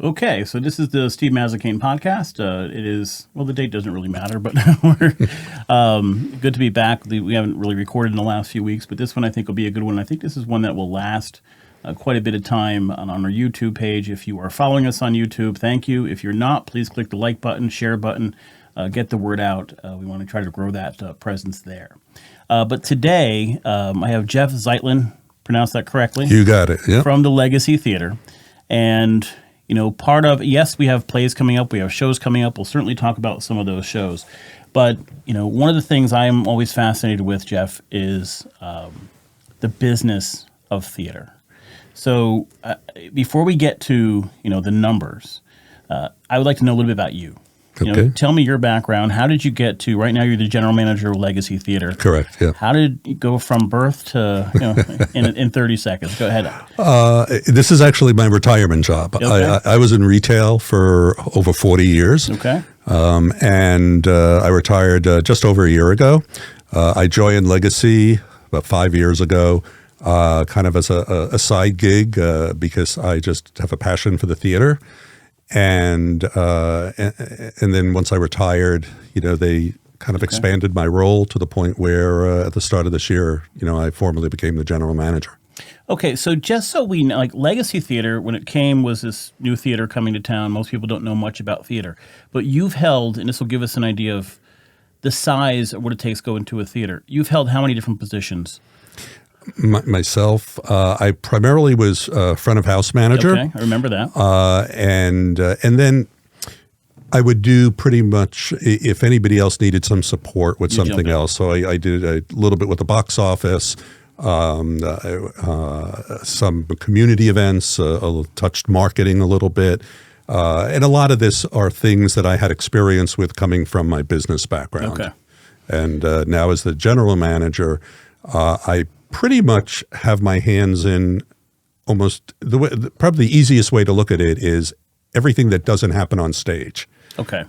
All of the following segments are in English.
Okay, so this is the Steve Mazzacane podcast. It is, well, the date doesn't really matter, but we're good to be back. We haven't really recorded in the last few weeks, but this one I think will be a good one. I think this is one that will last quite a bit of time on our YouTube page. If you are following us on YouTube, thank you. If you're not, please click the like button, share button, get the word out. We want to try to grow that presence there. But today, I have Jeff Zeitlin, pronounce that correctly? You got it, yeah. From the Legacy Theater. And you know, part of, yes, we have plays coming up, we have shows coming up. We'll certainly talk about some of those shows. But, you know, one of the things I'm always fascinated with, Jeff, is the business of theater. So before we get to, you know, the numbers, I would like to know a little bit about you. You know, tell me your background. How did you get to, right now you're the general manager of Legacy Theater. Correct, yeah. How did you go from birth to, you know, in 30 seconds? Go ahead. This is actually my retirement job. Okay. I was in retail for over 40 years. Okay. And I retired just over a year ago. I joined Legacy about 5 years ago, kind of as a side gig because I just have a passion for the theater. And then once I retired, you know, they kind of expanded my role to the point where at the start of this year, you know, I formally became the general manager. Okay, so just so we know, like Legacy Theater, when it came, was this new theater coming to town. Most people don't know much about theater. But you've held, and this will give us an idea of the size of what it takes to go into a theater. You've held how many different positions? Myself, I primarily was front of house manager. Okay, I remember that. And then I would do pretty much if anybody else needed some support with something else. So I did a little bit with the box office, some community events, touched marketing a little bit. And a lot of this are things that I had experience with coming from my business background. Okay. And now as the general manager, I pretty much have my hands in almost probably the easiest way to look at it is everything that doesn't happen on stage. Okay.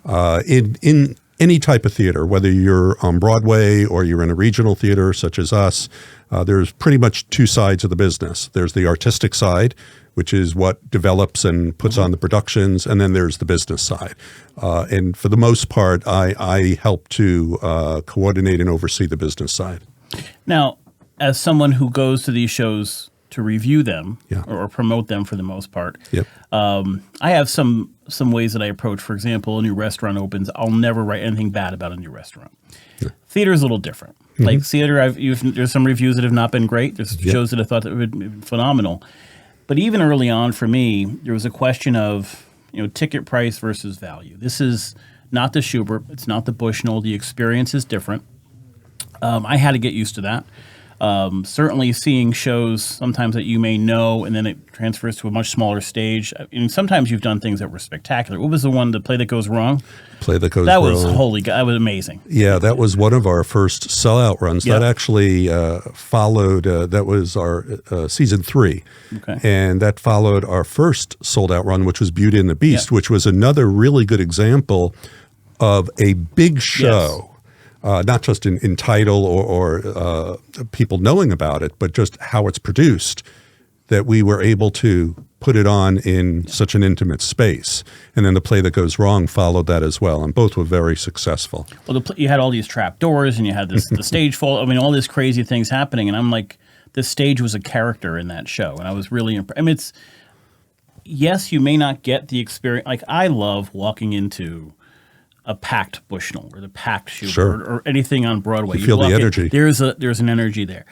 In any type of theater, whether you're on Broadway or you're in a regional theater such as us, there's pretty much two sides of the business. There's the artistic side, which is what develops and puts on the productions, and then there's the business side. And for the most part, I help to coordinate and oversee the business side. Now, as someone who goes to these shows to review them or promote them for the most part, I have some ways that I approach. For example, a new restaurant opens, I'll never write anything bad about a new restaurant. Yeah. Theater is a little different. Like theater, there's some reviews that have not been great. There's shows that I thought that would be phenomenal. But even early on for me, there was a question of, you know, ticket price versus value. This is not the Schubert. It's not the Bushnell. The experience is different. I had to get used to that. Certainly seeing shows sometimes that you may know and then it transfers to a much smaller stage. I mean, sometimes you've done things that were spectacular. What was the one, the Play That Goes Wrong? Play That Goes Wrong. That was amazing. Yeah, that was one of our first sellout runs. That actually followed, that was our season 3. Okay. And that followed our first sold out run, which was Beauty and the Beast, which was another really good example of a big show. Yes. Not just in title or people knowing about it, but just how it's produced, that we were able to put it on in such an intimate space. And then the Play That Goes Wrong followed that as well, and both were very successful. Well, you had all these trap doors, and you had the stage fall. I mean, all these crazy things happening, and I'm like, the stage was a character in that show, and I was really impressed. I mean, yes, you may not get the experience. Like, I love walking into a packed Bushnell or the packed Schubert or anything on Broadway. You feel the energy. There's an energy there.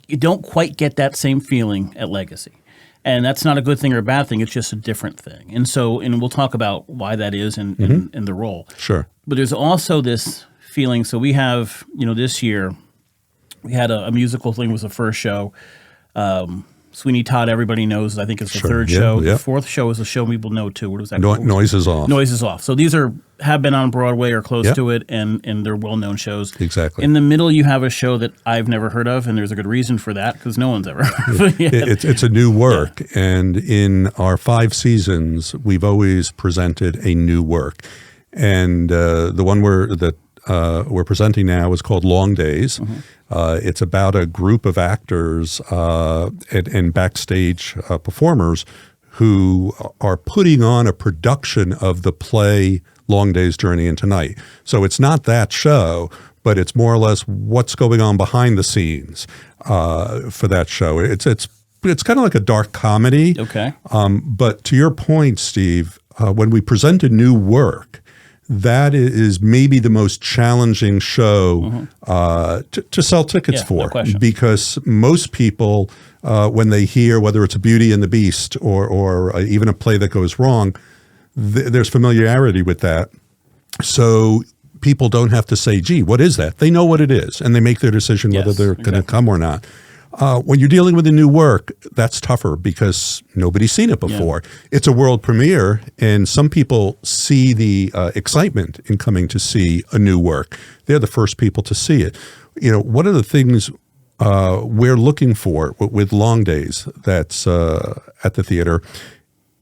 You don't quite get that same feeling at Legacy. And that's not a good thing or a bad thing. It's just a different thing. And we'll talk about why that is in the role. Sure. But there's also this feeling. So we have, you know, this year we had a musical thing was the first show. Sweeney Todd, everybody knows, I think it's the third show. The fourth show is a show people know too. What was that? Noises Off. Noises Off. So these have been on Broadway or close to it, and they're well-known shows. Exactly. In the middle, you have a show that I've never heard of, and there's a good reason for that, because no one's ever heard of it. It's a new work, and in our 5 seasons, we've always presented a new work. And the one we're presenting now is called Long Days. It's about a group of actors and backstage performers who are putting on a production of the play Long Day's Journey into Night. So it's not that show, but it's more or less what's going on behind the scenes for that show. It's kind of like a dark comedy. Okay. But to your point, Steve, when we present a new work, that is maybe the most challenging show to sell tickets for. No question. Because most people, when they hear whether it's a Beauty and the Beast or even a play that goes wrong, there's familiarity with that. So people don't have to say, gee, what is that? They know what it is, and they make their decision whether they're going to come or not. When you're dealing with a new work, that's tougher because nobody's seen it before. Yeah. It's a world premiere, and some people see the excitement in coming to see a new work. They're the first people to see it. One of the things we're looking for with Long Days that's at the theater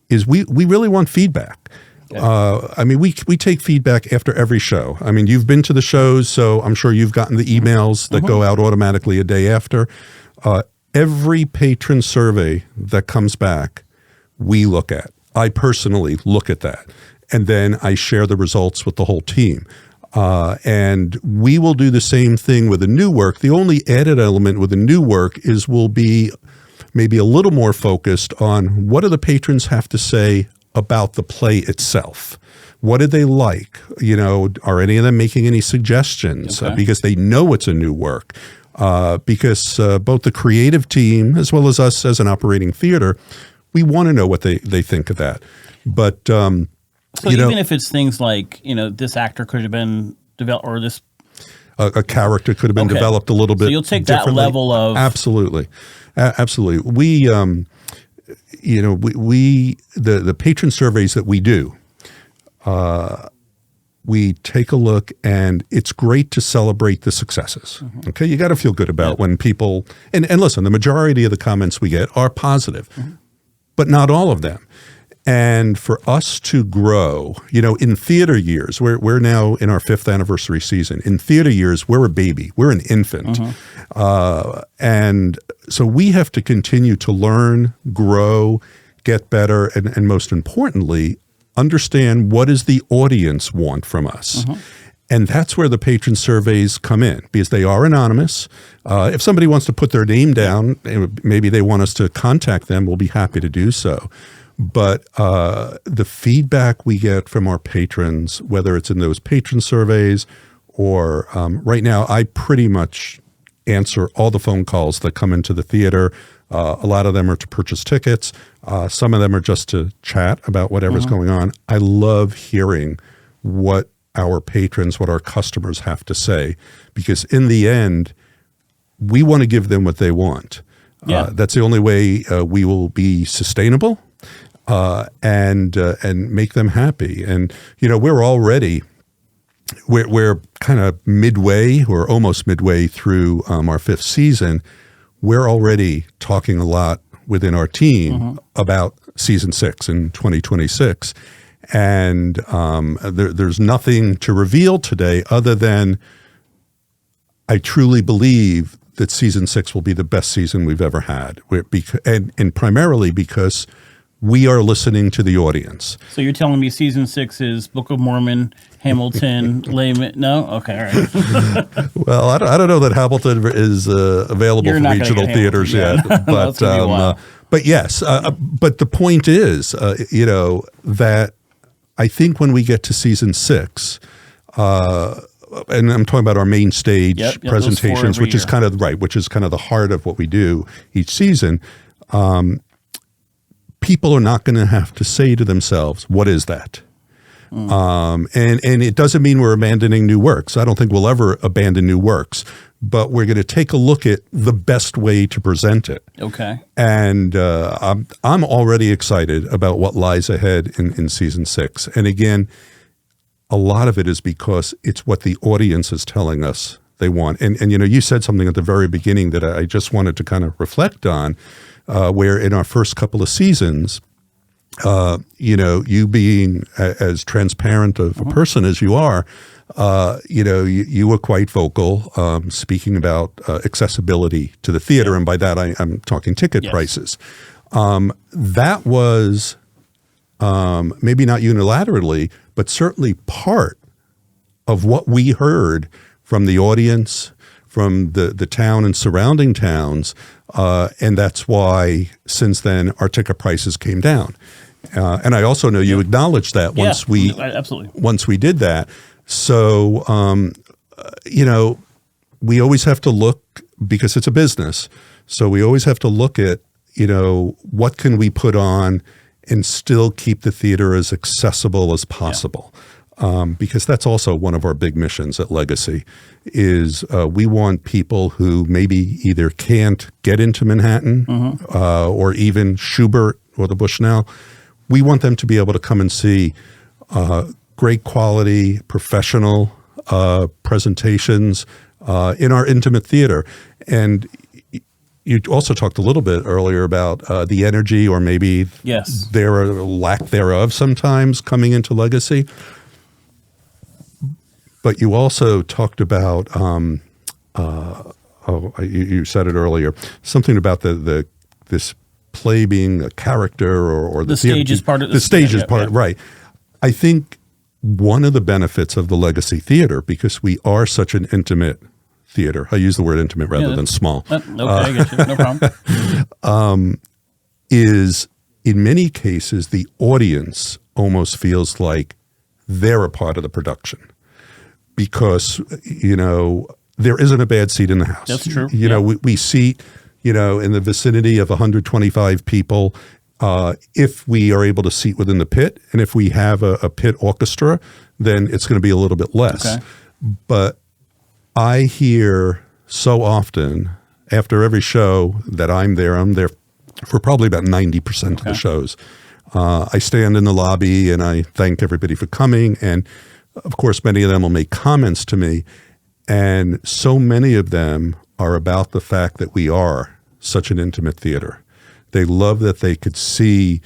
is we really want feedback. Okay. We take feedback after every show. You've been to the shows, so I'm sure you've gotten the emails that go out automatically a day after. Every patron survey that comes back, we look at. I personally look at that. And then I share the results with the whole team. And we will do the same thing with a new work. The only added element with a new work is we'll be maybe a little more focused on what do the patrons have to say about the play itself. What did they like? Are any of them making any suggestions? Okay. Because they know it's a new work. Because both the creative team as well as us as an operating theater, we want to know what they think of that. But so even if it's things like this actor could have been developed, or this a character could have been developed a little bit. So you'll take that level of absolutely. We the patron surveys that we do. We take a look, and it's great to celebrate the successes. Mm-hmm. Okay, you got to feel good about when people and listen. The majority of the comments we get are positive, but not all of them. And for us to grow, in theater years, we're now in our 5th anniversary season. In theater years, we're a baby, we're an infant, and so we have to continue to learn, grow, get better, and most importantly, understand what does the audience want from us. And that's where the patron surveys come in, because they are anonymous. If somebody wants to put their name down, maybe they want us to contact them, we'll be happy to do so. But the feedback we get from our patrons, whether it's in those patron surveys or right now, I pretty much answer all the phone calls that come into the theater. A lot of them are to purchase tickets. Some of them are just to chat about whatever's going on. I love hearing what our patrons, what our customers have to say, because in the end, we want to give them what they want. That's the only way we will be sustainable and make them happy. And, we're kind of midway or almost midway through our 5th season. We're already talking a lot within our team about season 6 in 2026. And there's nothing to reveal today other than I truly believe that season 6 will be the best season we've ever had. And primarily because we are listening to the audience. So you're telling me season 6 is Book of Mormon, Hamilton, Layman? No? Okay, all right. Well, I don't know that Hamilton is available for regional theaters yet. But yes, but the point is, that I think when we get to season 6, and I'm talking about our main stage presentations, which is kind of the heart of what we do each season. People are not going to have to say to themselves, what is that? And it doesn't mean we're abandoning new works. I don't think we'll ever abandon new works, but we're going to take a look at the best way to present it. Okay. And I'm already excited about what lies ahead in season 6. And again, a lot of it is because it's what the audience is telling us they want. And you said something at the very beginning that I just wanted to kind of reflect on, where in our first couple of seasons, you being as transparent of a person as you are, you were quite vocal, speaking about accessibility to the theater. And by that, I'm talking ticket prices. That was maybe not unilaterally, but certainly part of what we heard from the audience, from the town and surrounding towns, and that's why since then our ticket prices came down. And I also know you acknowledged that once we did that. So we always have to look, because it's a business. So we always have to look at what can we put on and still keep the theater as accessible as possible. Because that's also one of our big missions at Legacy is we want people who maybe either can't get into Manhattan or even Schubert or the Bushnell. We want them to be able to come and see great quality, professional presentations in our intimate theater. And you also talked a little bit earlier about the energy or maybe their lack thereof sometimes coming into Legacy. But you also talked about, you said it earlier, something about this play being a character or the stage is part of the stage is part, right. I think one of the benefits of the Legacy Theater, because we are such an intimate theater, I use the word intimate rather than small. Okay, I get you. No problem. Is in many cases the audience almost feels like they're a part of the production. Because, there isn't a bad seat in the house. That's true. We seat, in the vicinity of 125 people if we are able to seat within the pit. And if we have a pit orchestra, then it's going to be a little bit less. Okay. But I hear so often after every show that I'm there for probably about 90% of the shows. I stand in the lobby and I thank everybody for coming. And of course, many of them will make comments to me, and so many of them are about the fact that we are such an intimate theater. They love that they could see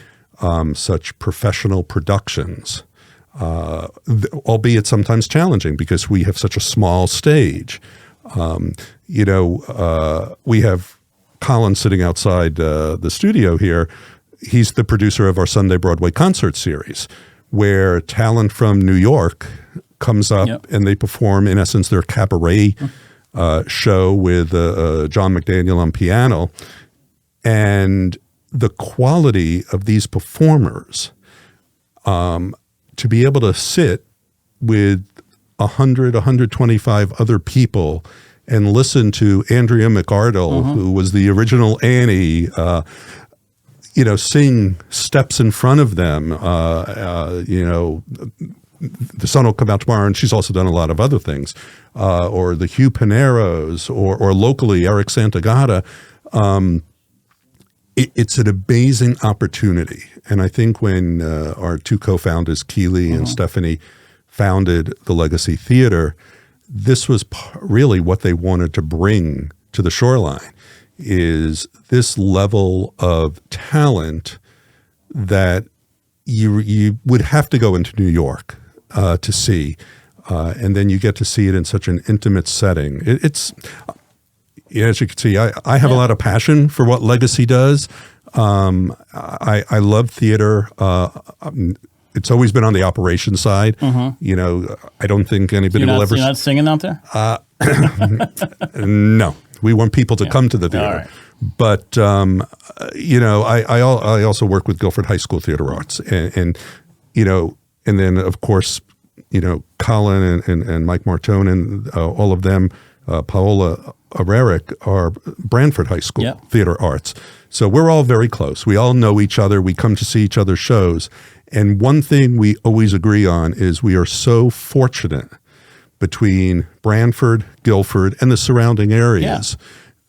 such professional productions, albeit sometimes challenging because we have such a small stage. We have Colin sitting outside the studio here. He's the producer of our Sunday Broadway concert series, where talent from New York comes up and they perform, in essence, their cabaret show with John McDaniel on piano. And the quality of these performers, to be able to sit with 100, 125 other people and listen to Andrea McArdle, who was the original Annie, sing Steps in Front of Them, The Sun Will Come Out Tomorrow, and she's also done a lot of other things, or the Hugh Pineros, or locally, Eric Santagata. It's an amazing opportunity. And I think when our two co-founders, Keely and Stephanie, founded the Legacy Theater, this was really what they wanted to bring to the Shoreline, is this level of talent that you would have to go into New York to see, and then you get to see it in such an intimate setting. It's as you can see, I have a lot of passion for what Legacy does. I love theater. It's always been on the operations side. I don't think anybody will ever. You're not singing out there? No. We want people to come to the theater. Right. But, I also work with Guilford High School Theater Arts. And then, of course, Colin and Mike Martone and all of them, Paola Areric, are Branford High School Theater Arts. So we're all very close. We all know each other. We come to see each other's shows. And one thing we always agree on is we are so fortunate between Branford, Guilford, and the surrounding areas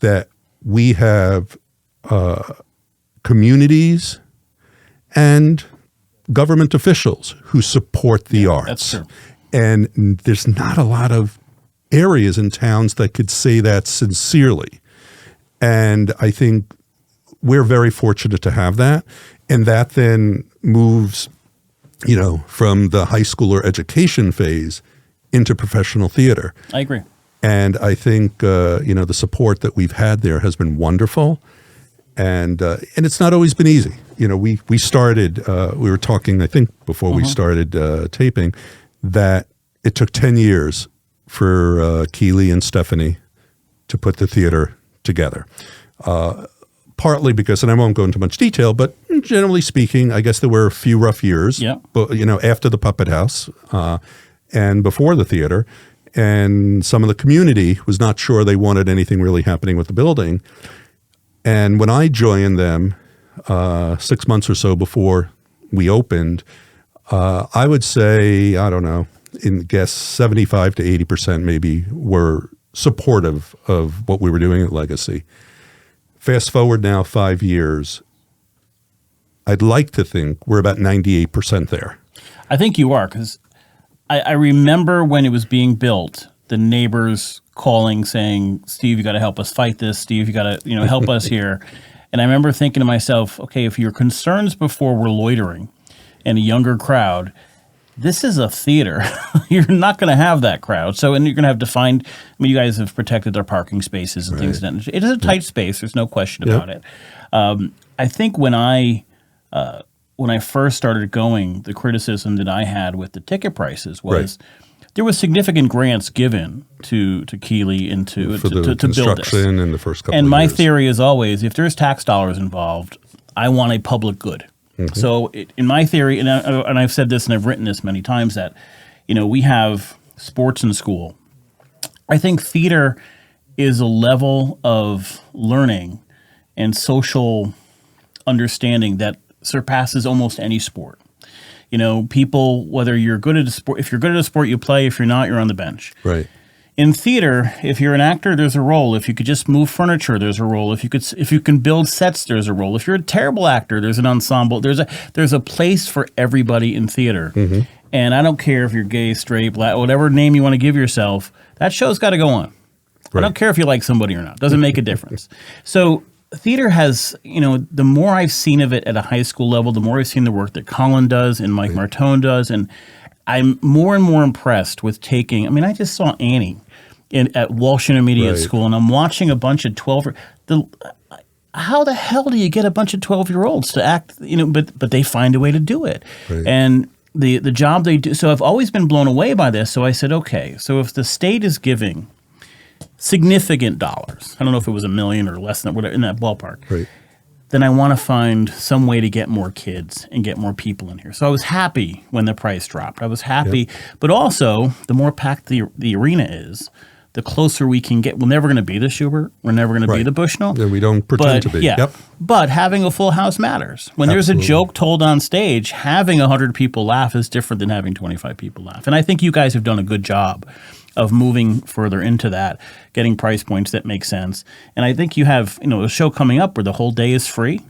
that we have communities and government officials who support the arts. That's true. And there's not a lot of areas and towns that could say that sincerely. And I think we're very fortunate to have that. And that then moves, from the high schooler education phase into professional theater. I agree. And I think, the support that we've had there has been wonderful. And it's not always been easy. We started, we were talking, I think, before we started taping, that it took 10 years for Keeley and Stephanie to put the theater together. Partly because, and I won't go into much detail, but generally speaking, I guess there were a few rough years, but, after the Puppet House and before the theater. And some of the community was not sure they wanted anything really happening with the building. And when I joined them 6 months or so before we opened, I would say, I don't know, guess 75 to 80% maybe were supportive of what we were doing at Legacy. Fast forward now 5 years, I'd like to think we're about 98% there. I think you are, because I remember when it was being built, the neighbors calling saying, Steve, you got to help us fight this. Steve, you got to help us here. And I remember thinking to myself, okay, if your concerns before were loitering and a younger crowd, this is a theater. You're not going to have that crowd. So, and you're going to have to find, you guys have protected their parking spaces and things like that. It is a tight space. There's no question about it. I think when I first started going, the criticism that I had with the ticket prices was there was significant grants given to Keeley and to build this. Construction in the first couple of years. And my theory is always, if there's tax dollars involved, I want a public good. Mm-hmm. So in my theory, and I've said this and I've written this many times, that we have sports in school. I think theater is a level of learning and social understanding that surpasses almost any sport. People, whether you're good at a sport, if you're good at a sport, you play. If you're not, you're on the bench. Right. In theater, if you're an actor, there's a role. If you could just move furniture, there's a role. If you can build sets, there's a role. If you're a terrible actor, there's an ensemble. There's a place for everybody in theater. Mm-hmm. And I don't care if you're gay, straight, black, whatever name you want to give yourself, that show's got to go on. Right. I don't care if you like somebody or not. Doesn't make a difference. So theater has, the more I've seen of it at a high school level, the more I've seen the work that Colin does and Mike Martone does, and I'm more and more impressed with taking. I just saw Annie at Walsh Intermediate School, and I'm watching a bunch of 12. How the hell do you get a bunch of 12-year-olds to act? But they find a way to do it, and the job they do. So I've always been blown away by this. So I said, okay, so if the state is giving significant dollars, I don't know if it was $1 million or less than whatever in that ballpark. Then I want to find some way to get more kids and get more people in here. So I was happy when the price dropped. I was happy, but also the more packed the arena is, the closer we can get. We're never going to be the Schubert. We're never going to be the Bushnell. Yeah, we don't pretend to be. Yeah. But having a full house matters. When there's a joke told on stage, having 100 people laugh is different than having 25 people laugh. And I think you guys have done a good job of moving further into that, getting price points that make sense. And I think you have, a show coming up where the whole day is free.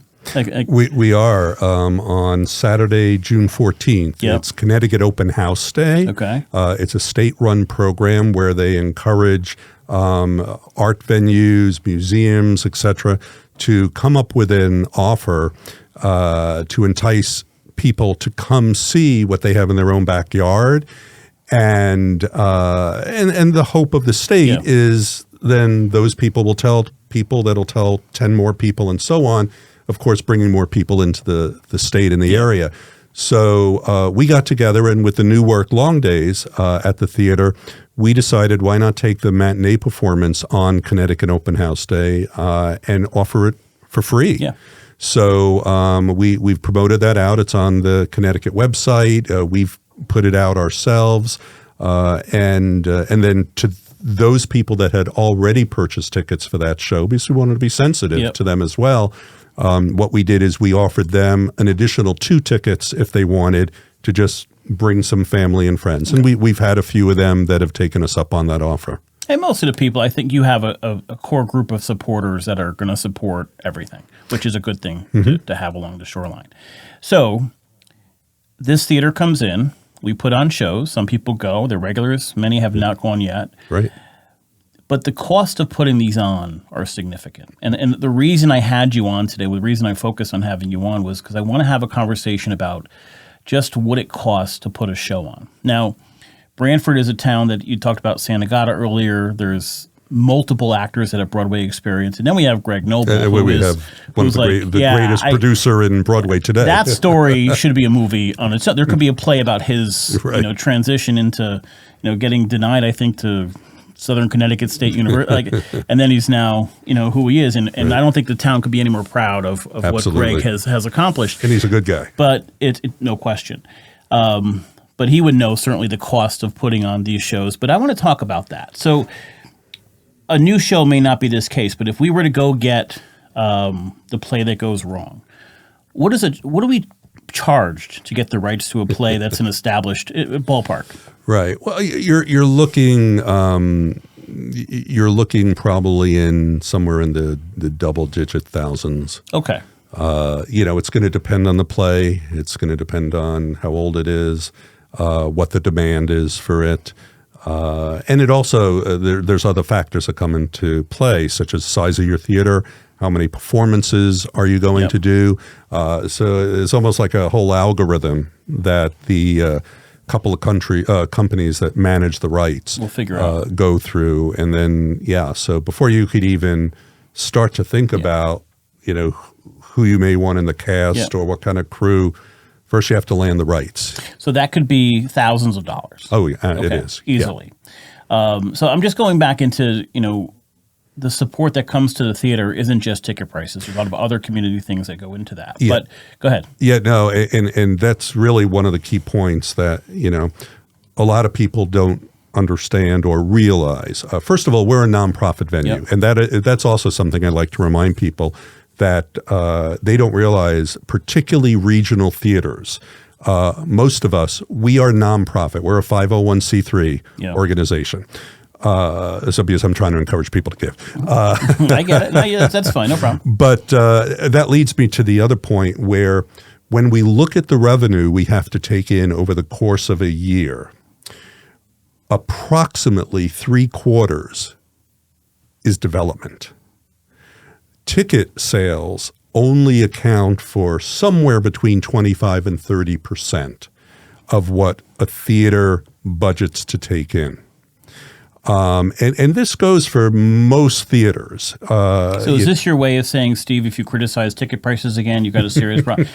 We are on Saturday, June 14th. It's Connecticut Open House Day. Okay. It's a state-run program where they encourage art venues, museums, etc., to come up with an offer to entice people to come see what they have in their own backyard. And the hope of the state is then those people will tell people that'll tell 10 more people and so on, of course, bringing more people into the state and the area. So we got together, and with the new work Long Days at the theater, we decided why not take the matinee performance on Connecticut Open House Day and offer it for free. Yeah. So we've promoted that out. It's on the Connecticut website. We've put it out ourselves, and then to those people that had already purchased tickets for that show, because we wanted to be sensitive to them as well. What we did is we offered them an additional 2 tickets if they wanted to just bring some family and friends. And we've had a few of them that have taken us up on that offer. And most of the people, I think you have a core group of supporters that are going to support everything, which is a good thing to have along the shoreline. So this theater comes in. We put on shows. Some people go. They're regulars. Many have not gone yet. Right. But the cost of putting these on are significant. And the reason I had you on today, the reason I focused on having you on was because I want to have a conversation about just what it costs to put a show on. Now, Branford is a town that you talked about Santa Agata earlier. There's multiple actors that have Broadway experience, and then we have Greg Noble, we have one of the greatest producer in Broadway today. That story should be a movie on its own. There could be a play about his transition into getting denied, I think, to Southern Connecticut State University, and then he's now who he is, and I don't think the town could be any more proud of what Greg has accomplished. And he's a good guy, but it no question. But he would know certainly the cost of putting on these shows. But I want to talk about that. So a new show may not be this case, but if we were to go get the play that goes wrong, what are we charged to get the rights to a play that's an established ballpark? Right. Well, you're looking probably in somewhere in the double-digit thousands. Okay. It's going to depend on the play. It's going to depend on how old it is, what the demand is for it. And it also, there's other factors that come into play, such as size of your theater, how many performances are you going to do. So it's almost like a whole algorithm that the couple of companies that manage the rights we'll figure out. Go through. And then, so before you could even start to think about, who you may want in the cast or what kind of crew, first you have to land the rights. So that could be thousands of dollars. Oh, yeah, it is. Easily. Yeah. So I'm just going back into, the support that comes to the theater isn't just ticket prices. There's a lot of other community things that go into that. Yeah. But go ahead. Yeah, no, and that's really one of the key points that, a lot of people don't understand or realize. First of all, we're a nonprofit venue, and that's also something I'd like to remind people that they don't realize, particularly regional theaters. Most of us, we are nonprofit. We're a 501c3 organization. So because I'm trying to encourage people to give. I get it. No, that's fine. No problem. But that leads me to the other point where when we look at the revenue we have to take in over the course of a year, approximately 3/4 is development. Ticket sales only account for somewhere between 25 and 30% of what a theater budgets to take in. And this goes for most theaters. So is this your way of saying, Steve, if you criticize ticket prices again, you've got a serious problem?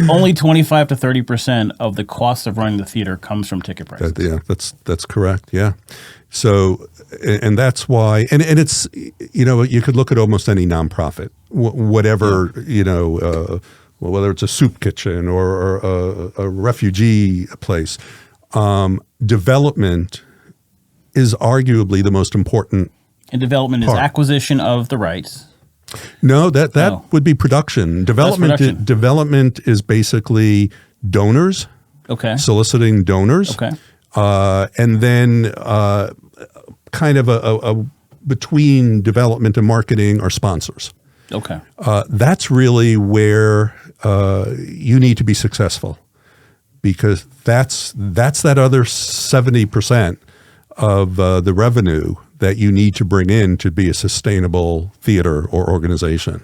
Only 25 to 30% of the cost of running the theater comes from ticket prices. That's correct. Yeah. So, and that's why, and it's, you could look at almost any nonprofit, whatever, whether it's a soup kitchen or a refugee place, development is arguably the most important. And development is acquisition of the rights. No, that would be production. Development is basically donors. Okay. Soliciting donors. Okay. And then kind of a between development and marketing are sponsors. Okay. That's really where you need to be successful, because that's that other 70% of the revenue that you need to bring in to be a sustainable theater or organization.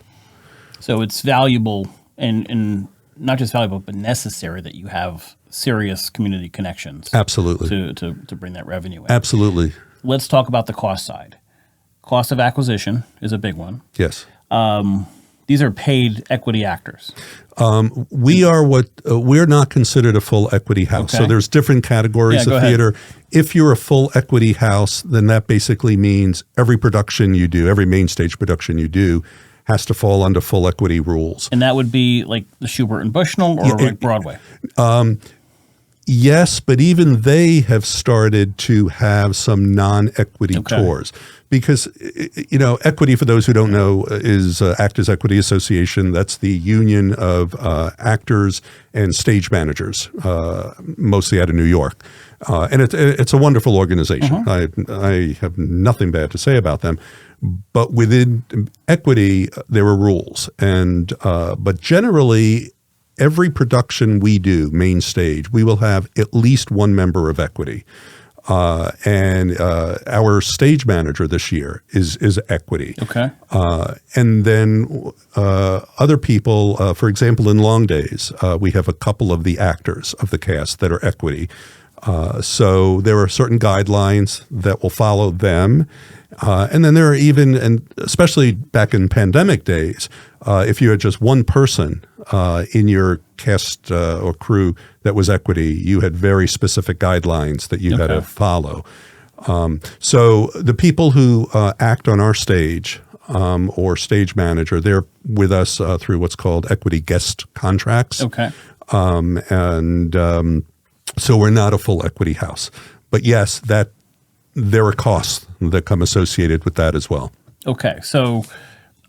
So it's valuable and not just valuable, but necessary that you have serious community connections. Absolutely. To bring that revenue in. Absolutely. Let's talk about the cost side. Cost of acquisition is a big one. Yes. These are paid equity actors. We're not considered a full equity house. Okay. So there's different categories of theater. Ahead. If you're a full equity house, then that basically means every production you do, every main stage production you do, has to fall under full equity rules. And that would be like the Schubert and Bushnell or like Broadway? Yes, but even they have started to have some non-equity tours. Because, equity, for those who don't know, is Actors Equity Association. That's the union of actors and stage managers, mostly out of New York. And it's a wonderful organization. I have nothing bad to say about them. But within equity, there are rules. But generally, every production we do, main stage, we will have at least one member of equity. And our stage manager this year is equity. Okay. And then other people, for example, in Long Days, we have a couple of the actors of the cast that are equity. So there are certain guidelines that will follow them. And then there are even, and especially back in pandemic days, if you had just one person in your cast or crew that was equity, you had very specific guidelines that you had to follow. So the people who act on our stage or stage manager, they're with us through what's called equity guest contracts. Okay. So we're not a full equity house. But yes, that there are costs that come associated with that as well. Okay. So,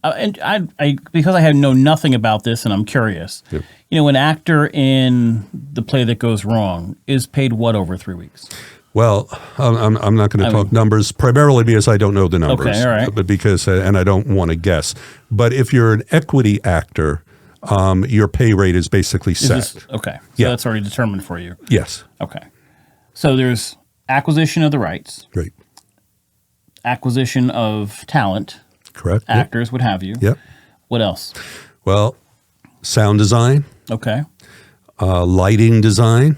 and I because I know nothing about this and I'm curious, Yep. An actor in the play that goes wrong is paid what over 3 weeks? Well, I'm not going to talk numbers, primarily because I don't know the numbers. Okay, all right. But because, and I don't want to guess. But if you're an equity actor, your pay rate is basically set. Okay. So that's already determined for you. Yes. Okay. So there's acquisition of the rights. Right. Acquisition of talent. Correct. Actors, what have you. Yep. What else? Well, sound design. Okay. Lighting design.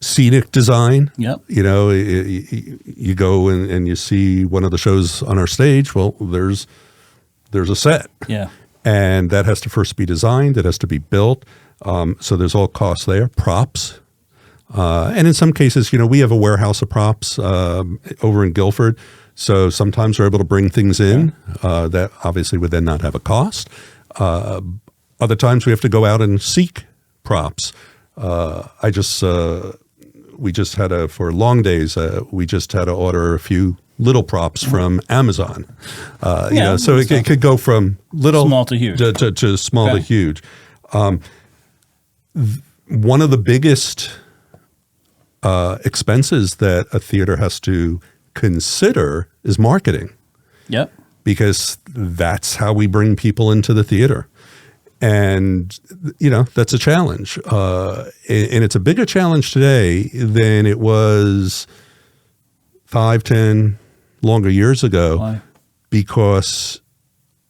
Scenic design. Yep. You go and you see one of the shows on our stage. Well, there's a set. Yeah. And that has to first be designed. It has to be built. So there's all costs there. Props. And in some cases, we have a warehouse of props over in Guilford. So sometimes we're able to bring things in that obviously would then not have a cost. Other times we have to go out and seek props. We just had for long days, we just had to order a few little props from Amazon. So it could go from little small to huge. To small to huge. One of the biggest expenses that a theater has to consider is marketing. Yep. Because that's how we bring people into the theater. And, that's a challenge. And it's a bigger challenge today than it was 5, 10, longer years ago. Why? Because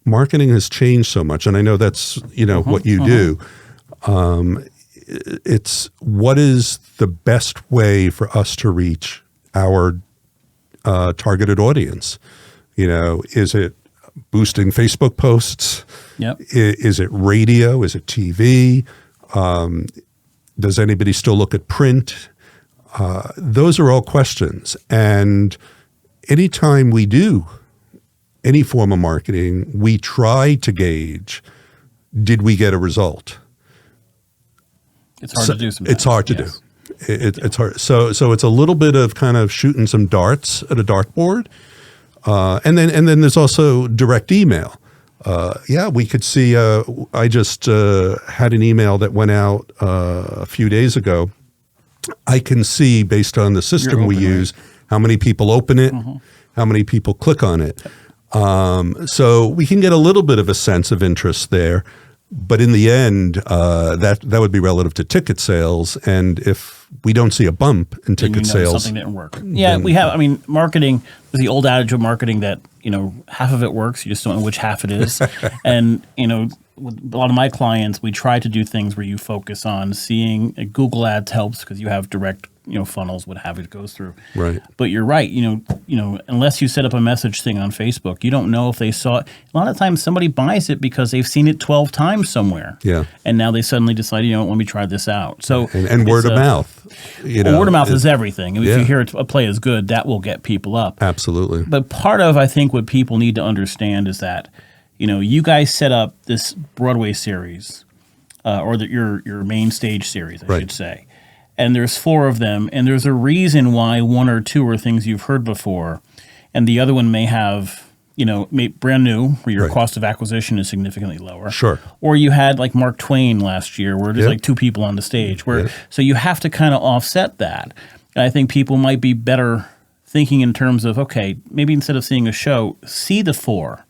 marketing has changed so much. And I know that's, what you do. It's what is the best way for us to reach our targeted audience? Is it boosting Facebook posts? Yep. Is it radio? Is it TV? Does anybody still look at print? Those are all questions. And anytime we do any form of marketing, we try to gauge, did we get a result? It's hard to do sometimes. It's hard to do. It's hard. So it's a little bit of kind of shooting some darts at a dartboard. And then there's also direct email. We could see, I just had an email that went out a few days ago. I can see based on the system we use, how many people open it, how many people click on it. So we can get a little bit of a sense of interest there. But in the end, that would be relative to ticket sales. And if we don't see a bump in ticket sales, something didn't work. Yeah, we have. I mean, marketing. There's the old adage of marketing that half of it works. You just don't know which half it is. And with a lot of my clients, we try to do things where you focus on seeing Google Ads helps because you have direct funnels, what have it goes through. Right. But you're right. Unless you set up a message thing on Facebook, you don't know if they saw it. A lot of times somebody buys it because they've seen it 12 times somewhere. Yeah. And now they suddenly decide, let me try this out. So and word of mouth. Word of mouth is everything. If you hear a play is good, that will get people up. Absolutely. But part of, I think, what people need to understand is that, you guys set up this Broadway series, or your main stage series, I should say. And there's 4 of them, and there's a reason why 1 or 2 are things you've heard before, and the other one may have, brand new, where your cost of acquisition is significantly lower. Sure. Or you had like Mark Twain last year, where there's like 2 people on the stage, so you have to kind of offset that. And I think people might be better thinking in terms of, okay, maybe instead of seeing a show, see the 4.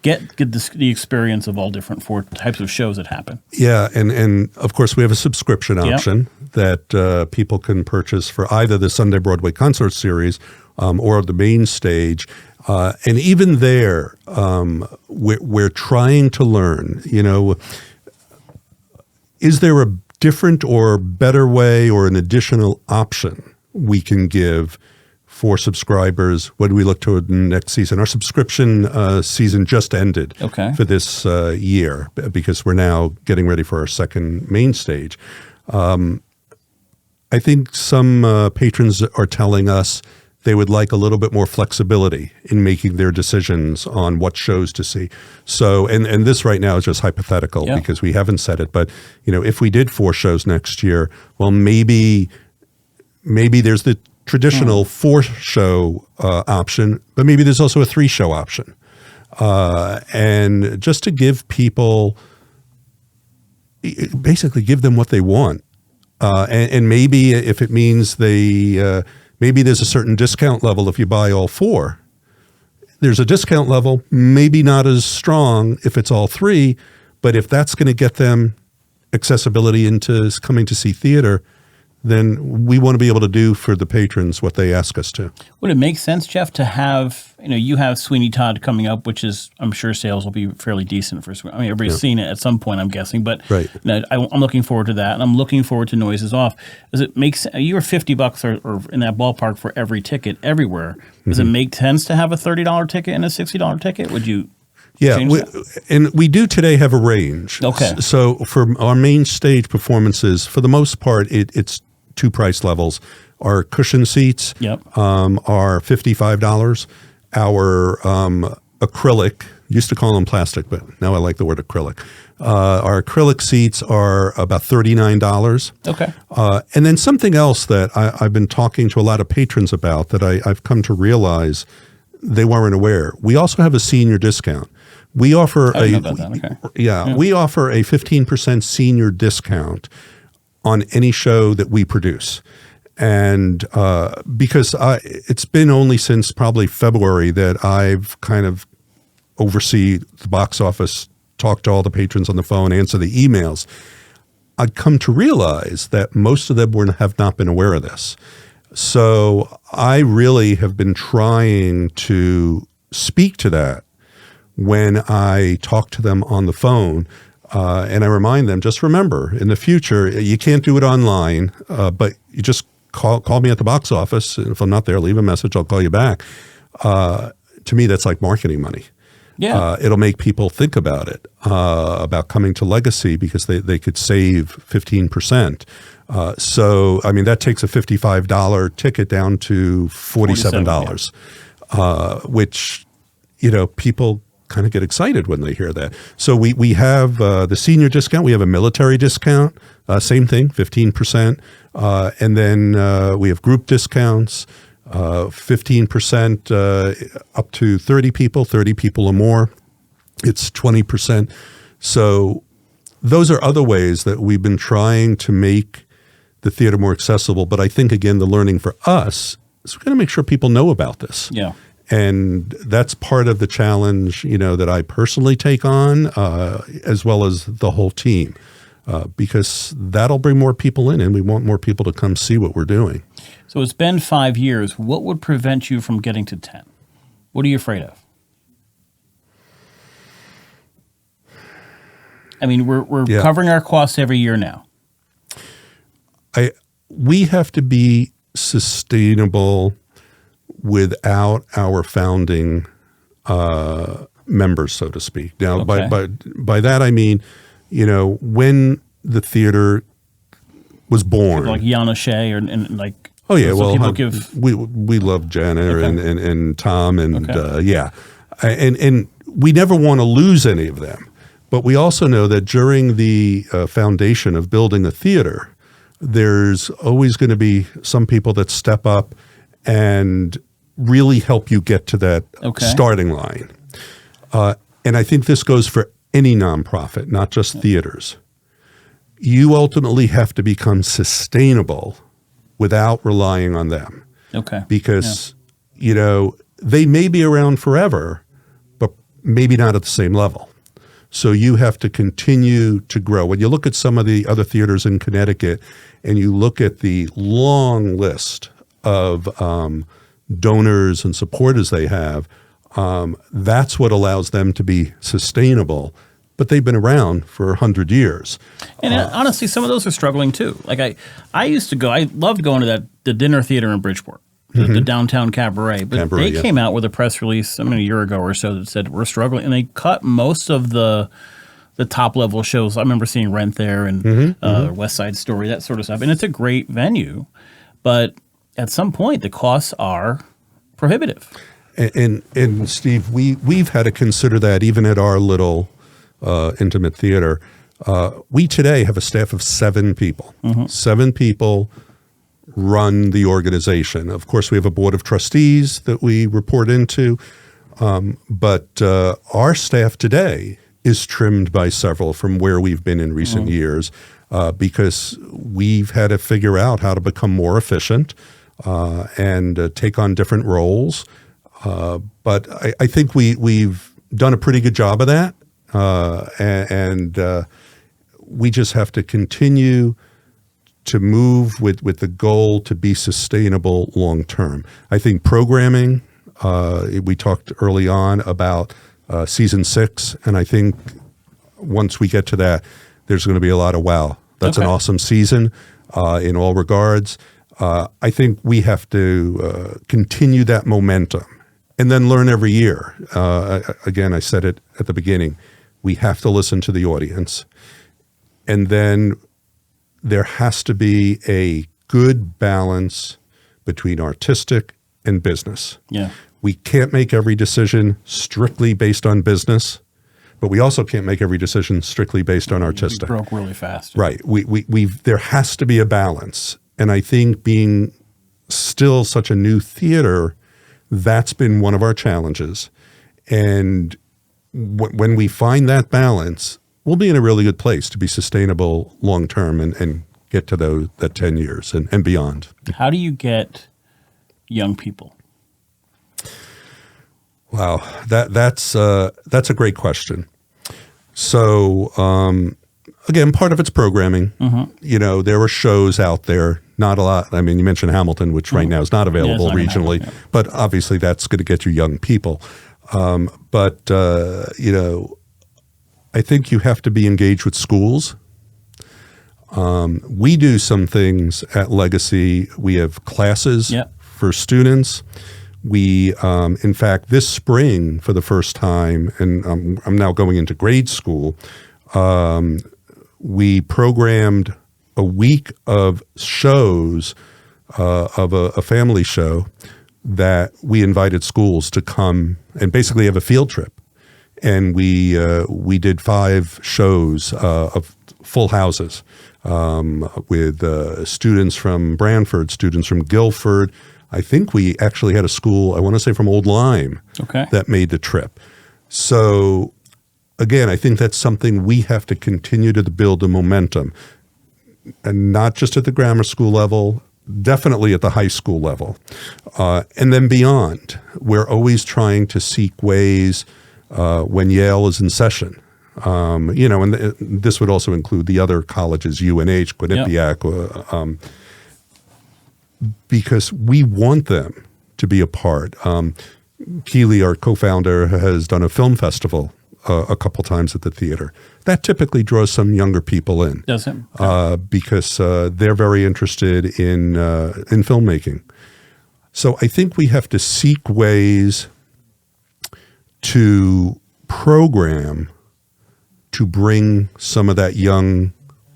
Get the experience of all different 4 types of shows that happen. Yeah, and of course we have a subscription option that people can purchase for either the Sunday Broadway concert series or the main stage. And even there, we're trying to learn, is there a different or better way or an additional option we can give for subscribers when we look toward the next season. Our subscription season just ended for this year because we're now getting ready for our second main stage. I think some patrons are telling us they would like a little bit more flexibility in making their decisions on what shows to see. So, and this right now is just hypothetical because we haven't said it, but if we did 4 shows next year, well, maybe there's the traditional 4-show option, but maybe there's also a 3-show option. And just to give people, basically give them what they want. And maybe if it means maybe there's a certain discount level if you buy all 4. There's a discount level, maybe not as strong if it's all 3, but if that's going to get them accessibility into coming to see theater, then we want to be able to do for the patrons what they ask us to. Would it make sense, Jeff, to have, you have Sweeney Todd coming up, which is, I'm sure sales will be fairly decent for Sweeney. I mean, everybody's seen it at some point, I'm guessing, but I'm looking forward to that, and I'm looking forward to Noises Off. Does it make sense? You were $50 or in that ballpark for every ticket everywhere. Does it make sense to have a $30 ticket and a $60 ticket? Would you? Yeah, and we do today have a range. Okay. So for our main stage performances, for the most part, it's 2 price levels. Our cushion seats are $55. Our acrylic, used to call them plastic, but now I like the word acrylic. Our acrylic seats are about $39. Okay. And then something else that I've been talking to a lot of patrons about that I've come to realize they weren't aware. We also have a senior discount. We offer we offer a 15% senior discount on any show that we produce. And because it's been only since probably February that I've kind of oversee the box office, talk to all the patrons on the phone, answer the emails, I'd come to realize that most of them have not been aware of this. So I really have been trying to speak to that when I talk to them on the phone. And I remind them, just remember, in the future, you can't do it online, but you just call me at the box office. And if I'm not there, leave a message. I'll call you back. To me, that's like marketing money. Yeah. It'll make people think about it, about coming to Legacy because they could save 15%. So, I mean, that takes a $55 ticket down to $47, which, people kind of get excited when they hear that. So we have the senior discount. We have a military discount. Same thing, 15%. And then we have group discounts, 15% up to 30 people or more. It's 20%. So those are other ways that we've been trying to make the theater more accessible. But I think, again, the learning for us is we're going to make sure people know about this. Yeah. And that's part of the challenge, that I personally take on, as well as the whole team, because that'll bring more people in, and we want more people to come see what we're doing. So it's been 5 years. What would prevent you from getting to 10? What are you afraid of? I mean, we're covering our costs every year now. We have to be sustainable without our founding members, so to speak. Now, by that I mean, when the theater was born, like Yana Shea and like. Oh yeah, well, we love Jenna and Tom and and we never want to lose any of them, but we also know that during the foundation of building a theater, there's always going to be some people that step up and really help you get to that starting line. And I think this goes for any nonprofit, not just theaters. You ultimately have to become sustainable without relying on them. Okay. Because, they may be around forever, but maybe not at the same level. So you have to continue to grow. When you look at some of the other theaters in Connecticut and you look at the long list of donors and supporters they have, that's what allows them to be sustainable but they've been around for 100 years. And honestly, some of those are struggling too. Like I used to go, I loved going to the dinner theater in Bridgeport, the downtown cabaret. But they came out with a press release, a year ago or so, that said we're struggling, and they cut most of the top level shows. I remember seeing Rent there and West Side Story, that sort of stuff. And it's a great venue, but at some point the costs are prohibitive. And Steve, we've had to consider that even at our little intimate theater. We today have a staff of 7 people. 7 people run the organization. Of course, we have a board of trustees that we report into, but our staff today is trimmed by several from where we've been in recent years because we've had to figure out how to become more efficient and take on different roles. But I think we've done a pretty good job of that, and we just have to continue to move with the goal to be sustainable long term. I think programming, we talked early on about season 6, and I think once we get to that, there's going to be a lot of wow. That's an awesome season in all regards. I think we have to continue that momentum and then learn every year. Again, I said it at the beginning, we have to listen to the audience. And then there has to be a good balance between artistic and business. Yeah. We can't make every decision strictly based on business, but we also can't make every decision strictly based on artistic. We broke really fast. Right. There has to be a balance. And I think being still such a new theater, that's been one of our challenges. And when we find that balance, we'll be in a really good place to be sustainable long term and get to that 10 years and beyond. How do you get young people? Wow, that's a great question. So again, part of it's programming. Mm-hmm. You know, there are shows out there, not a lot. I mean, you mentioned Hamilton, which right now is not available regionally, but obviously that's going to get you young people. But you know, I think you have to be engaged with schools. We do some things at Legacy. We have classes for students. We, in fact, this spring for the first time, and I'm now going into grade school, we programmed a week of shows of a family show that we invited schools to come and basically have a field trip. And we did 5 shows of full houses with students from Branford, students from Guilford. I think we actually had a school, I want to say from Old Lyme, that made the trip. So again, I think that's something we have to continue to build the momentum, and not just at the grammar school level, definitely at the high school level. And then beyond, we're always trying to seek ways when Yale is in session. You know, and this would also include the other colleges, UNH, Quinnipiac, because we want them to be a part. Keeley, our co-founder, has done a film festival a couple times at the theater. That typically draws some younger people in. Does it? Because they're very interested in filmmaking. So I think we have to seek ways to program to bring some of that young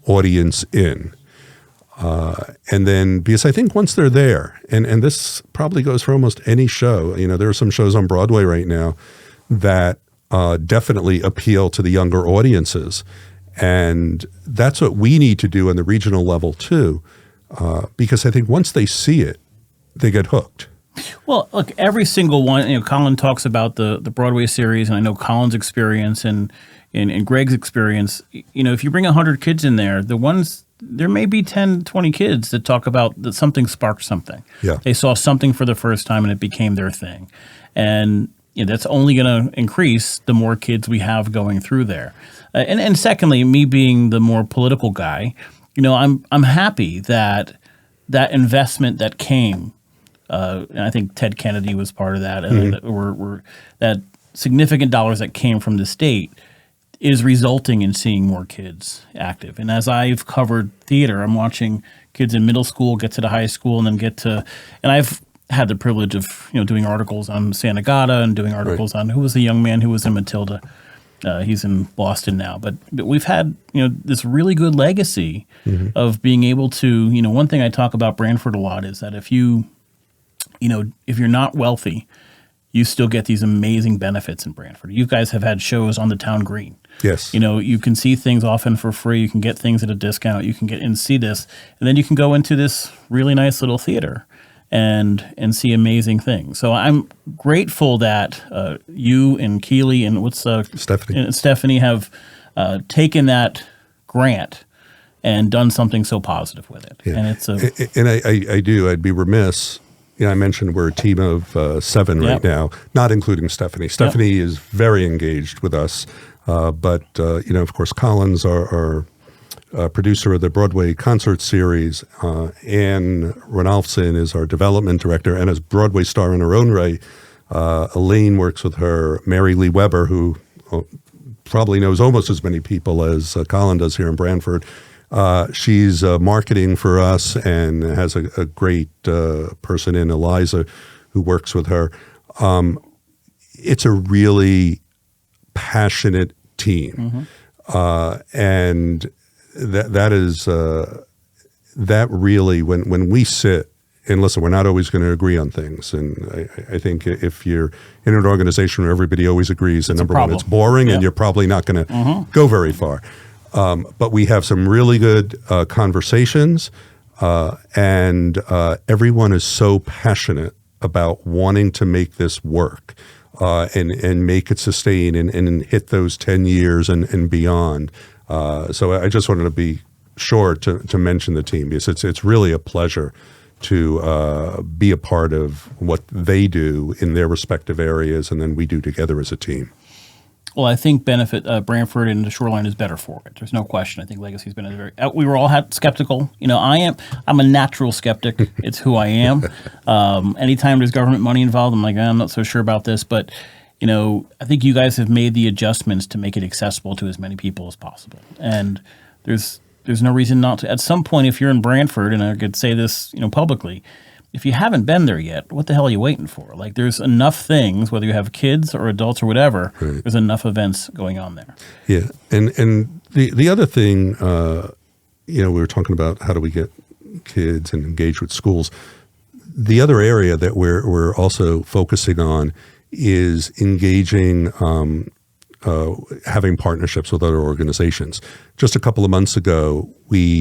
audience in. And then, because I think once they're there, and this probably goes for almost any show, you know, there are some shows on Broadway right now that definitely appeal to the younger audiences. And that's what we need to do on the regional level too, because I think once they see it, they get hooked. Well, look, every single one, you know, Colin talks about the Broadway series, and I know Colin's experience and Greg's experience. You know, if you bring 100 kids in there, there may be 10, 20 kids that talk about that something sparked something. Yeah. They saw something for the first time and it became their thing. And you know, that's only going to increase the more kids we have going through there. And secondly, me being the more political guy, you know, I'm happy that investment that came, and I think Ted Kennedy was part of that, that significant dollars that came from the state is resulting in seeing more kids active. And as I've covered theater, I'm watching kids in middle school get to the high school and then and I've had the privilege of doing articles on Santa Gata and doing articles on who was the young man who was in Matilda. He's in Boston now, but we've had this really good legacy of being able to one thing I talk about Branford a lot is that if you're not wealthy, you still get these amazing benefits in Branford. You guys have had shows on the town green. Yes. You can see things often for free. You can get things at a discount. You can get and see this, and then you can go into this really nice little theater and see amazing things. So I'm grateful that you and Keely and Stephanie have taken that grant and done something so positive with it. Yeah. And it's I'd be remiss. I mentioned we're a team of 7 right now, not including Stephanie. Stephanie is very engaged with us, but of course, Collins, our producer of the Broadway concert series, Anne Ranolfson is our development director, and as Broadway star in her own right, Elaine works with her. Mary Lee Weber, who probably knows almost as many people as Colin does here in Branford. She's marketing for us and has a great person in Eliza who works with her. It's a really passionate team. And that is that really, when we sit, and listen, we're not always going to agree on things. And I think if you're in an organization where everybody always agrees, and number one, it's boring and you're probably not going to go very far. But we have some really good conversations, and everyone is so passionate about wanting to make this work and make it sustain and hit those 10 years and beyond. So I just wanted to be sure to mention the team, because it's really a pleasure to be a part of what they do in their respective areas, and then we do together as a team. Well, I think Branford and the Shoreline is better for it. There's no question. I think Legacy's been very. We were all skeptical. I'm a natural skeptic. It's who I am. Anytime there's government money involved, I'm like, I'm not so sure about this. But I think you guys have made the adjustments to make it accessible to as many people as possible. And there's no reason not to. At some point, if you're in Branford, and I could say this publicly, if you haven't been there yet, what the hell are you waiting for? Like, there's enough things, whether you have kids or adults or whatever, there's enough events going on there. Yeah. And the other thing, we were talking about how do we get kids and engage with schools. The other area that we're also focusing on is engaging, having partnerships with other organizations. Just a couple of months ago,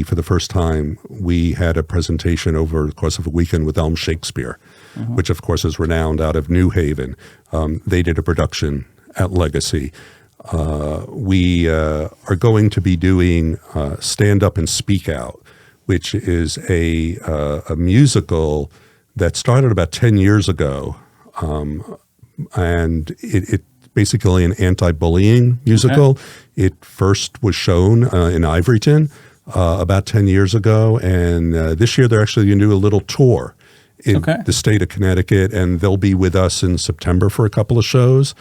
for the first time, we had a presentation over the course of a weekend with Elm Shakespeare, which of course is renowned out of New Haven. They did a production at Legacy. We are going to be doing Stand Up and Speak Out, which is a musical that started about 10 years ago. And it basically an anti-bullying musical. Okay. It first was shown in Ivoryton about 10 years ago, and this year they're actually going to do a little tour in the state of Connecticut, and they'll be with us in September for a couple of shows.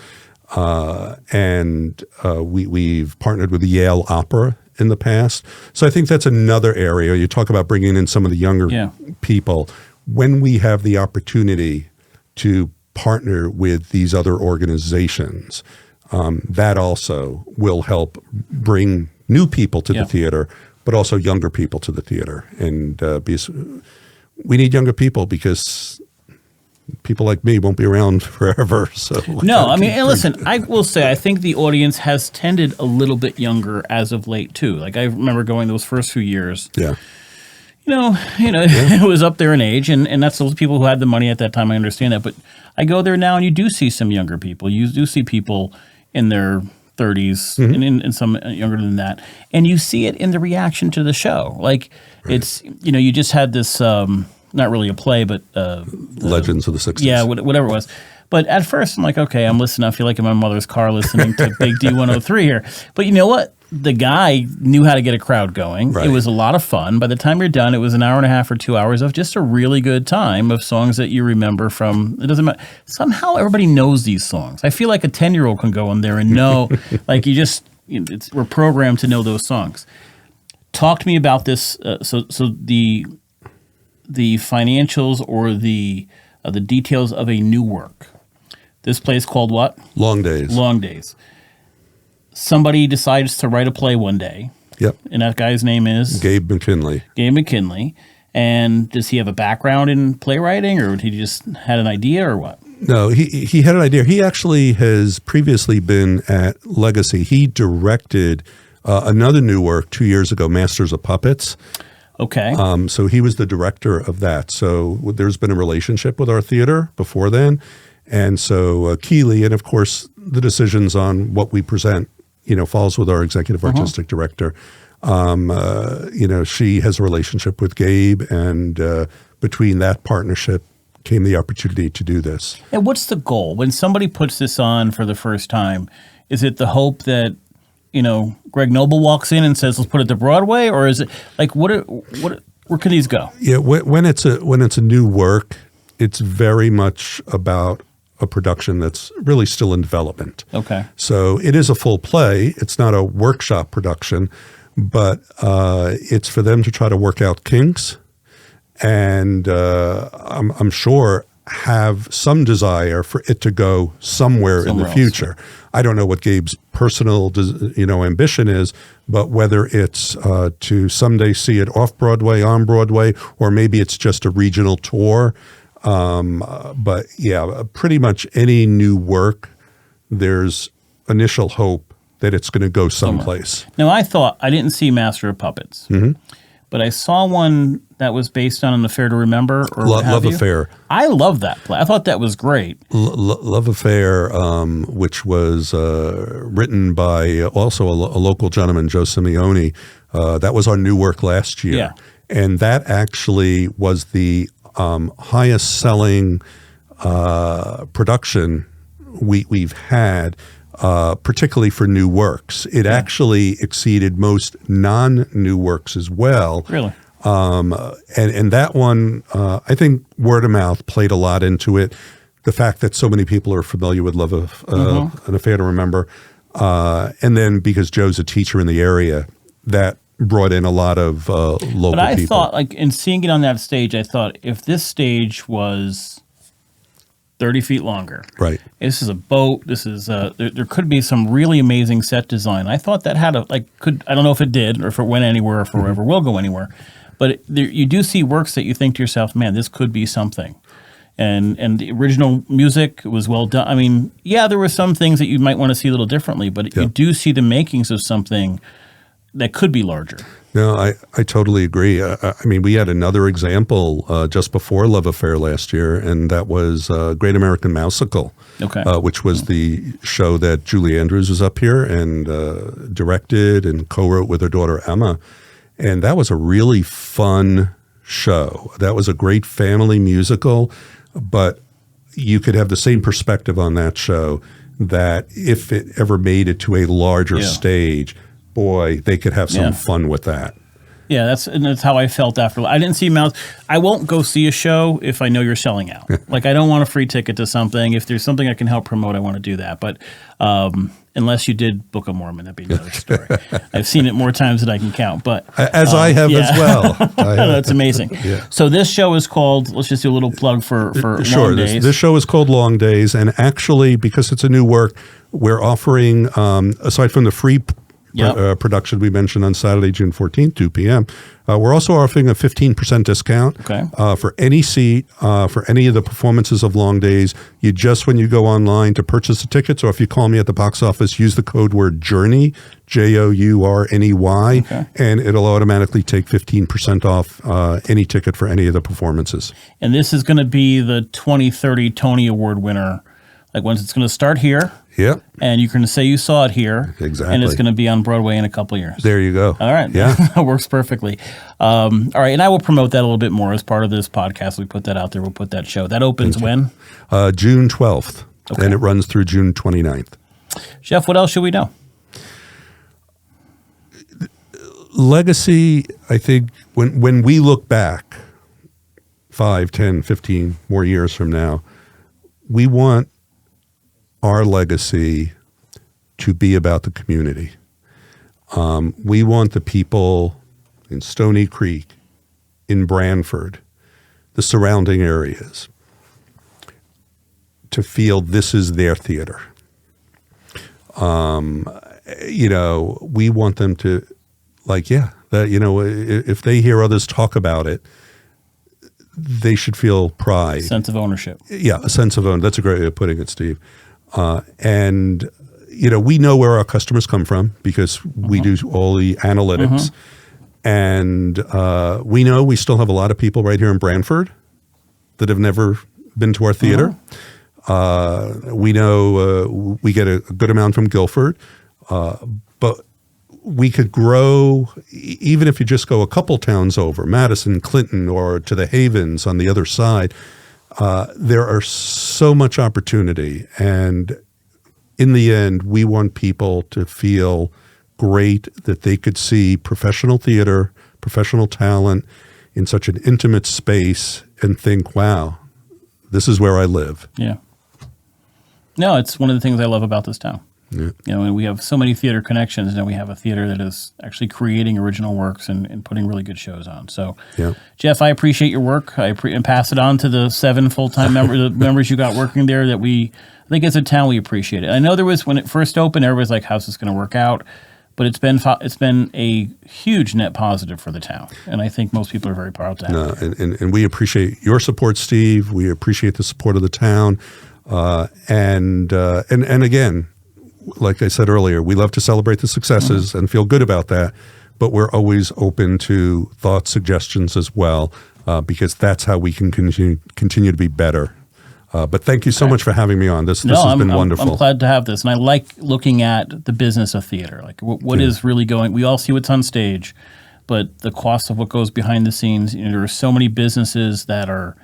And we've partnered with the Yale Opera in the past. So I think that's another area. You talk about bringing in some of the younger people. When we have the opportunity to partner with these other organizations, that also will help bring new people to the theater, but also younger people to the theater. And we need younger people, because people like me won't be around forever. So no, I mean, and listen, I will say, I think the audience has tended a little bit younger as of late too. Like, I remember going those first few years. Yeah. It was up there in age, and that's those people who had the money at that time. I understand that, but I go there now, and you do see some younger people. You do see people in their 30s, and some younger than that, and you see it in the reaction to the show. Like, it's you just had this not really a play, but Legends of the 60s. Yeah, whatever it was. But at first, I'm like, okay, I'm listening. I feel like in my mother's car listening to Big D103 here. But you know what? The guy knew how to get a crowd going. Right. It was a lot of fun. By the time you're done, it was an hour and a half or 2 hours of just a really good time of songs that you remember from. It doesn't matter. Somehow everybody knows these songs. I feel like a 10-year-old can go in there and know, like, you just we're programmed to know those songs. Talk to me about this. So the financials or the details of a new work. This play is called what? Long Days. Long Days. Somebody decides to write a play one day. Yep. And that guy's name is? Gabe McKinley. Gabe McKinley. And does he have a background in playwriting, or he just had an idea, or what? No, he had an idea. He actually has previously been at Legacy. He directed another new work 2 years ago, Masters of Puppets. Okay. So he was the director of that. So there's been a relationship with our theater before then. And so Keeley, and of course the decisions on what we present, falls with our executive artistic director. She has a relationship with Gabe, and between that partnership came the opportunity to do this. And what's the goal? When somebody puts this on for the first time, is it the hope that, Greg Noble walks in and says, let's put it to Broadway? Or is it like, where can these go? Yeah, when it's a new work, it's very much about a production that's really still in development. Okay. So it is a full play. It's not a workshop production, but it's for them to try to work out kinks, and I'm sure have some desire for it to go somewhere in the future. Else. I don't know what Gabe's personal ambition is, but whether it's to someday see it off Broadway, on Broadway, or maybe it's just a regional tour. But yeah, pretty much any new work, there's initial hope that it's going to go someplace. Now, I didn't see Master of Puppets, but I saw one that was based on An Affair to Remember, or Love Affair. I love that play. I thought that was great. Love Affair, which was written by also a local gentleman, Joe Simeone. That was our new work last year. Yeah. And that actually was the highest selling production we've had, particularly for new works. It actually exceeded most non-new works as well. Really? And that one, I think word of mouth played a lot into it. The fact that so many people are familiar with An Affair to Remember. And then because Joe's a teacher in the area, that brought in a lot of local people. But I thought, like, in seeing it on that stage, I thought if this stage was 30 feet longer. Right. This is a boat. This is there could be some really amazing set design. I thought that had I don't know if it did, or if it went anywhere, or if it ever will go anywhere. But you do see works that you think to yourself, man, this could be something. And the original music was well done. I mean, yeah, there were some things that you might want to see a little differently, but you do see the makings of something that could be larger. No, I totally agree. I mean, we had another example just before Love Affair last year, and that was Great American Mousical, which was the show that Julie Andrews was up here and directed and co-wrote with her daughter Emma. And that was a really fun show. That was a great family musical, but you could have the same perspective on that show that if it ever made it to a larger stage, boy, they could have some fun with that. Yeah, that's how I felt after. I didn't see Mouse. I won't go see a show if I know you're selling out. Like, I don't want a free ticket to something. If there's something I can help promote, I want to do that. But unless you did Book of Mormon, that'd be another story. I've seen it more times than I can count. But as I have as well. That's amazing. So this show is called, let's just do a little plug for Long Days. This show is called Long Days. And actually, because it's a new work, we're offering, aside from the free production we mentioned on Saturday, June 14th, 2 p.m. We're also offering a 15% discount for any seat, for any of the performances of Long Days. You just, when you go online to purchase the tickets, or if you call me at the box office, use the code word JOURNEY, JOURNEY, and it'll automatically take 15% off any ticket for any of the performances. And this is going to be the 2030 Tony Award winner. Like, once it's going to start here. Yep. And you're going to say you saw it here. Exactly. And it's going to be on Broadway in a couple of years. There you go. All right. Yeah. That works perfectly. All right. And I will promote that a little bit more as part of this podcast. We put that out there. We'll put that show. That opens when? June 12th. Okay. And it runs through June 29th. Jeff, what else should we know? Legacy, I think, when we look back 5, 10, 15 more years from now, we want our legacy to be about the community. We want the people in Stony Creek, in Branford, the surrounding areas, to feel this is their theater. We want them to, if they hear others talk about it, they should feel pride. Sense of ownership. Yeah, a sense of ownership. That's a great way of putting it, Steve. We know where our customers come from because we do all the analytics. And we know we still have a lot of people right here in Branford that have never been to our theater. We know we get a good amount from Guilford, but we could grow even if you just go a couple towns over, Madison, Clinton, or to the Havens on the other side. There are so much opportunity, and in the end, we want people to feel great that they could see professional theater, professional talent in such an intimate space and think, wow, this is where I live. Yeah. No, it's one of the things I love about this town. Yeah. And we have so many theater connections, and we have a theater that is actually creating original works and putting really good shows on. So, Jeff, I appreciate your work. And pass it on to the 7 full-time members you got working there I think as a town we appreciate it. I know when it first opened, everybody's like, how's this going to work out? But it's been a huge net positive for the town, and I think most people are very proud to have it. And we appreciate your support, Steve. We appreciate the support of the town, and again, like I said earlier, we love to celebrate the successes and feel good about that, but we're always open to thoughts, suggestions as well, because that's how we can continue to be better. But thank you so much for having me on. This has been wonderful. I'm glad to have this. And I like looking at the business of theater. Like what is really going, we all see what's on stage, but the cost of what goes behind the scenes, there are so many businesses that are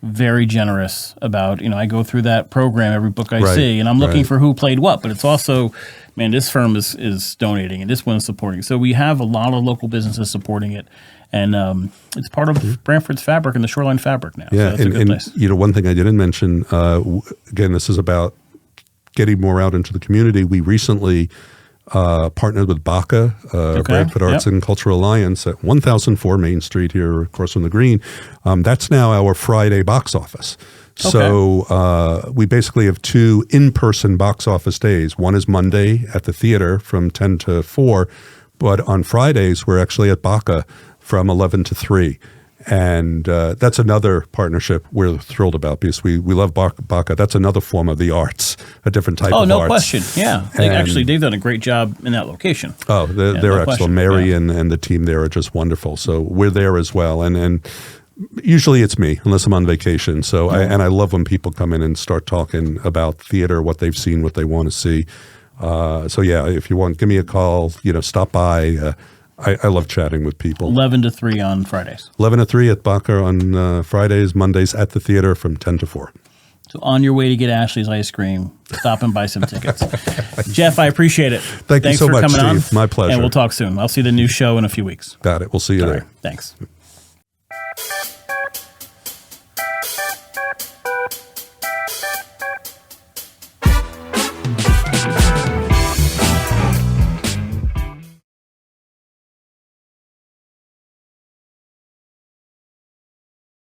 very generous about, I go through that program, every book I see, and I'm looking for who played what, but it's also, man, this firm is donating and this one is supporting. So we have a lot of local businesses supporting it. And it's part of Branford's fabric and the shoreline fabric now. Yeah, so that's a good place. One thing I didn't mention, again, this is about getting more out into the community. We recently partnered with BACA, Branford Arts and Cultural Alliance, at 1004 Main Street here across from the Green. That's now our Friday box office. Okay. So we basically have 2 in-person box office days. One is Monday at the theater from 10 to 4, but on Fridays we're actually at BACA from 11 to 3. And that's another partnership we're thrilled about because we love BACA. That's another form of the arts, a different type of arts. Oh, no question. Yeah. They've done a great job in that location. Oh, they're excellent. Question. Mary and the team there are just wonderful. So we're there as well. And usually it's me, unless I'm on vacation. So I love when people come in and start talking about theater, what they've seen, what they want to see. If you want, give me a call, stop by. I love chatting with people. 11 to 3 on Fridays. 11 to 3 at BACA on Fridays, Mondays at the theater from 10 to 4. So on your way to get Ashley's ice cream, stop and buy some tickets. Jeff, I appreciate it. Thanks you so much, coming Steve. on. My pleasure. And we'll talk soon. I'll see the new show in a few weeks. Got it. We'll see you there. Right. Thanks.